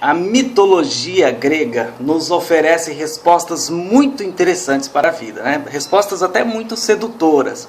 A mitologia grega nos oferece respostas muito interessantes para a vida, né? Respostas até muito sedutoras.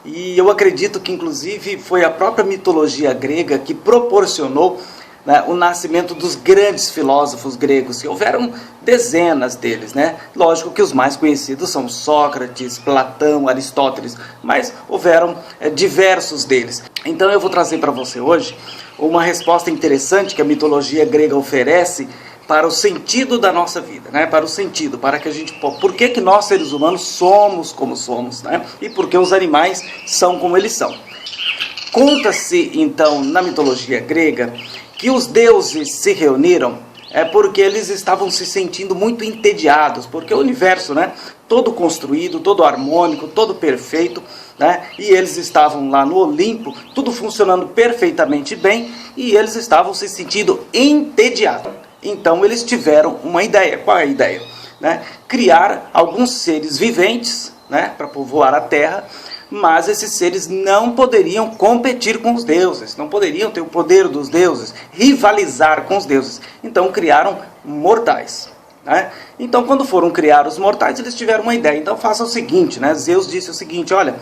E eu acredito que inclusive foi a própria mitologia grega que proporcionou, né, o nascimento dos grandes filósofos gregos, que houveram dezenas deles, né? Lógico que os mais conhecidos são Sócrates, Platão, Aristóteles, mas houveram diversos deles. Então eu vou trazer para você hoje uma resposta interessante que a mitologia grega oferece para o sentido da nossa vida, né? Para o sentido, para que a gente... Por que nós seres humanos somos como somos, né? E por que os animais são como eles são. Conta-se então na mitologia grega que os deuses se reuniram porque eles estavam se sentindo muito entediados, porque o universo, né, todo construído, todo harmônico, todo perfeito, né, e eles estavam lá no Olimpo, tudo funcionando perfeitamente bem, e eles estavam se sentindo entediados. Então eles tiveram uma ideia. Qual é a ideia? Né? Criar alguns seres viventes, né, para povoar a Terra, mas esses seres não poderiam competir com os deuses, não poderiam ter o poder dos deuses, rivalizar com os deuses. Então criaram mortais, né? Então quando foram criar os mortais, eles tiveram uma ideia. Então faça o seguinte, né? Zeus disse o seguinte, olha,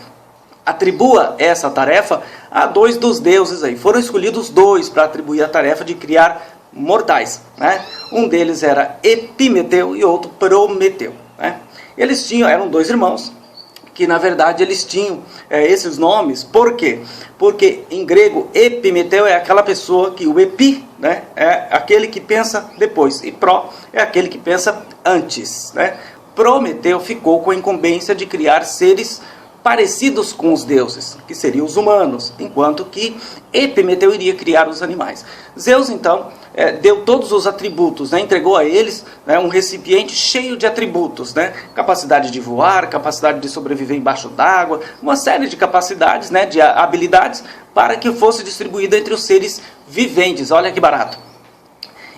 atribua essa tarefa a 2 dos deuses aí. Foram escolhidos 2 para atribuir a tarefa de criar mortais, né? Um deles era Epimeteu e outro Prometeu, né? Eles eram 2 irmãos, que na verdade eles tinham esses nomes. Por quê? Porque em grego Epimeteu é aquela pessoa que o epi, né, é aquele que pensa depois, e pro é aquele que pensa antes, né? Prometeu ficou com a incumbência de criar seres parecidos com os deuses, que seriam os humanos, enquanto que Epimeteu iria criar os animais. Zeus então deu todos os atributos, né? Entregou a eles, né, um recipiente cheio de atributos, né? Capacidade de voar, capacidade de sobreviver embaixo d'água, uma série de capacidades, né, de habilidades, para que fosse distribuído entre os seres viventes. Olha que barato.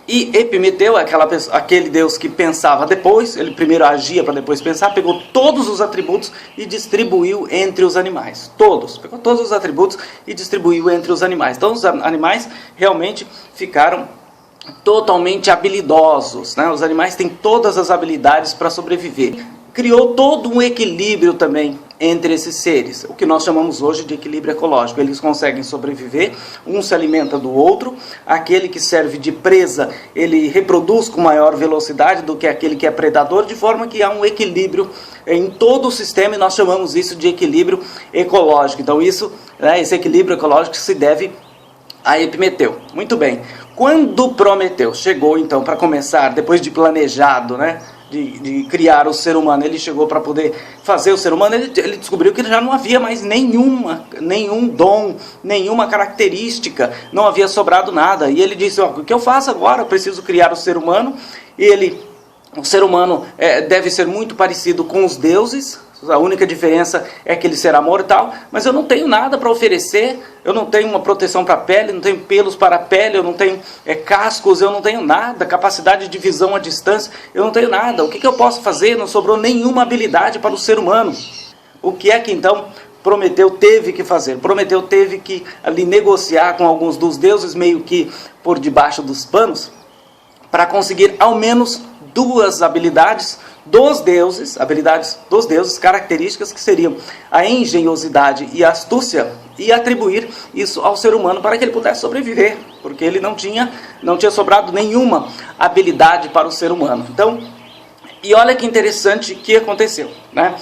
E Epimeteu é aquele deus que pensava depois, ele primeiro agia para depois pensar, pegou todos os atributos e distribuiu entre os animais. Pegou todos os atributos e distribuiu entre os animais. Então os animais realmente ficaram totalmente habilidosos, né? Os animais têm todas as habilidades para sobreviver. Criou todo um equilíbrio também entre esses seres, o que nós chamamos hoje de equilíbrio ecológico. Eles conseguem sobreviver, um se alimenta do outro, aquele que serve de presa, ele reproduz com maior velocidade do que aquele que é predador, de forma que há um equilíbrio em todo o sistema, e nós chamamos isso de equilíbrio ecológico. Então isso, né, esse equilíbrio ecológico se deve a Epimeteu. Muito bem. Quando Prometeu chegou então para começar, depois de planejado, né, de criar o ser humano, ele chegou para poder fazer o ser humano, ele descobriu que já não havia mais nenhum dom, nenhuma característica, não havia sobrado nada. E ele disse, o que eu faço agora? Eu preciso criar o ser humano. O ser humano deve ser muito parecido com os deuses. A única diferença é que ele será mortal, mas eu não tenho nada para oferecer, eu não tenho uma proteção para a pele, não tenho pelos para a pele, eu não tenho cascos, eu não tenho nada, capacidade de visão à distância, eu não tenho nada. O que eu posso fazer? Não sobrou nenhuma habilidade para o ser humano. O que é que então Prometeu teve que fazer? Prometeu teve que ali negociar com alguns dos deuses, meio que por debaixo dos panos, para conseguir ao menos 2 habilidades dos deuses, características que seriam a engenhosidade e a astúcia, e atribuir isso ao ser humano para que ele pudesse sobreviver, porque ele não tinha sobrado nenhuma habilidade para o ser humano. Então, e olha que interessante que aconteceu, né?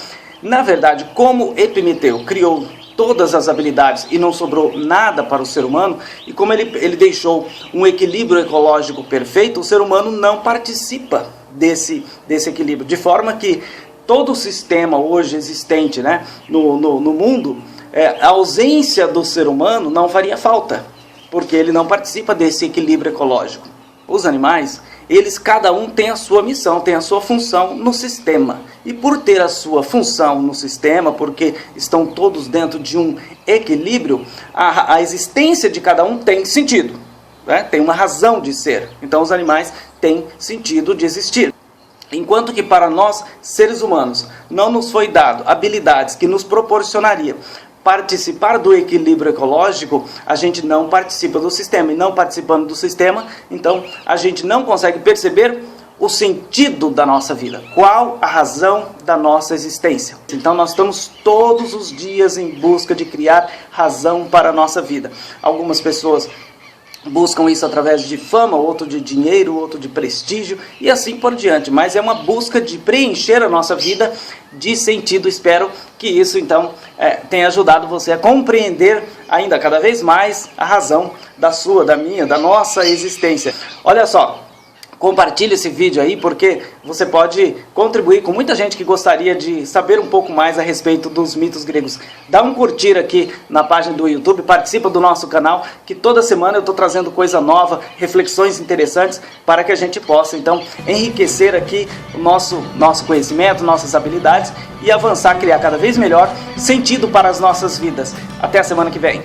Na verdade, como Epimeteu criou todas as habilidades e não sobrou nada para o ser humano, e como ele deixou um equilíbrio ecológico perfeito, o ser humano não participa desse equilíbrio, de forma que todo o sistema hoje existente, né, no mundo, a ausência do ser humano não faria falta, porque ele não participa desse equilíbrio ecológico. Os animais, eles cada um tem a sua missão, tem a sua função no sistema. E por ter a sua função no sistema, porque estão todos dentro de um equilíbrio, a existência de cada um tem sentido, né? Tem uma razão de ser. Então os animais têm sentido de existir. Enquanto que para nós, seres humanos, não nos foi dado habilidades que nos proporcionariam participar do equilíbrio ecológico, a gente não participa do sistema. E não participando do sistema, então a gente não consegue perceber o sentido da nossa vida. Qual a razão da nossa existência? Então nós estamos todos os dias em busca de criar razão para a nossa vida. Algumas pessoas buscam isso através de fama, outro de dinheiro, outro de prestígio e assim por diante. Mas é uma busca de preencher a nossa vida de sentido. Espero que isso então tenha ajudado você a compreender ainda cada vez mais a razão da sua, da minha, da nossa existência. Olha só, compartilhe esse vídeo aí, porque você pode contribuir com muita gente que gostaria de saber um pouco mais a respeito dos mitos gregos. Dá um curtir aqui na página do YouTube, participa do nosso canal, que toda semana eu estou trazendo coisa nova, reflexões interessantes, para que a gente possa então enriquecer aqui o nosso conhecimento, nossas habilidades e avançar, criar cada vez melhor sentido para as nossas vidas. Até a semana que vem.